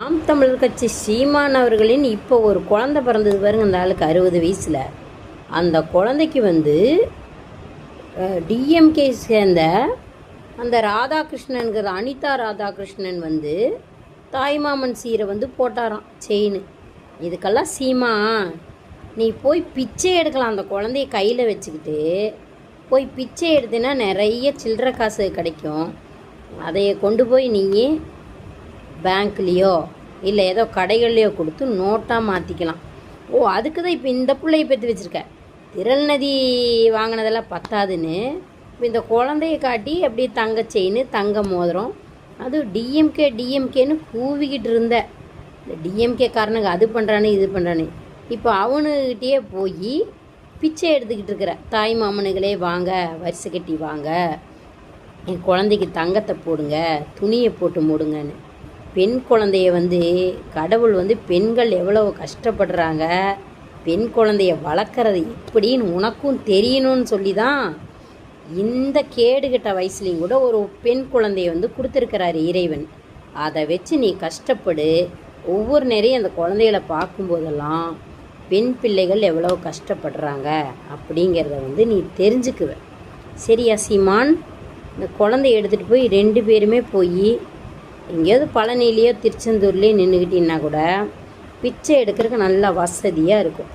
நாம் தமிழர் கட்சி சீமான் அவர்களின் இப்போ ஒரு குழந்தை பிறந்தது பாருங்க. அந்த ஆளுக்கு 60 வயசில். அந்த குழந்தைக்கு டிஎம்கே சேர்ந்த அந்த ராதாகிருஷ்ணனுங்கிற அனிதா ராதாகிருஷ்ணன் தாய்மாமன் சீரை போட்டாராம் செயின். இதுக்கெல்லாம் சீமா நீ போய் பிச்சை எடுக்கலாம். அந்த குழந்தைய கையில் வச்சுக்கிட்டு போய் பிச்சை எடுத்தினா நிறைய சில்லற காசு கிடைக்கும். அதைய கொண்டு போய் நீயே பேங்க்லேயோ இல்லை ஏதோ கடைகள்லையோ கொடுத்து நோட்டாக மாற்றிக்கலாம். அதுக்கு தான் இப்போ இந்த பிள்ளையை பெற்று வச்சுருக்க. திரள்நதி வாங்கினதெல்லாம் பத்தாதுன்னு இப்போ இந்த குழந்தைய காட்டி அப்படியே தங்க செயின் தங்க மோதிரம் அது டிஎம்கேன்னு கூவிக்கிட்டு இருந்த இந்த டிஎம்கே காரனுக்கு அது பண்ணுறானு இது பண்ணுறானு இப்போ அவனுக்கிட்டே போய் பிச்சை எடுத்துக்கிட்டு இருக்கிற தாய் மாமனுகளே வாங்க வரிசை கட்டி வாங்க, என் குழந்தைக்கு தங்கத்தை போடுங்க, துணியை போட்டு மூடுங்கன்னு. பெண் குழந்தைய கடவுள் பெண்கள் எவ்வளவு கஷ்டப்படுறாங்க, பெண் குழந்தைய வளர்க்குறது எப்படின்னு உனக்கும் தெரியணும்னு சொல்லி தான் இந்த கேடுகட்ட வயசுலேயும் கூட ஒரு பெண் குழந்தைய கொடுத்துருக்கிறாரு இறைவன். அதை வச்சு நீ கஷ்டப்படு. ஒவ்வொரு நேரையும் அந்த குழந்தைகளை பார்க்கும்போதெல்லாம் பெண் பிள்ளைகள் எவ்வளோ கஷ்டப்படுறாங்க அப்படிங்கிறத நீ தெரிஞ்சுக்குவ. சரியா சீமான்? இந்த குழந்தைய எடுத்துகிட்டு போய் 2 பேருமே போய் எங்கேயாவது பழனிலேயோ திருச்செந்தூர்லேயோ நின்றுக்கிட்டீங்கன்னா கூட பிச்சை எடுக்கிறதுக்கு நல்லா வசதியாக இருக்கும்.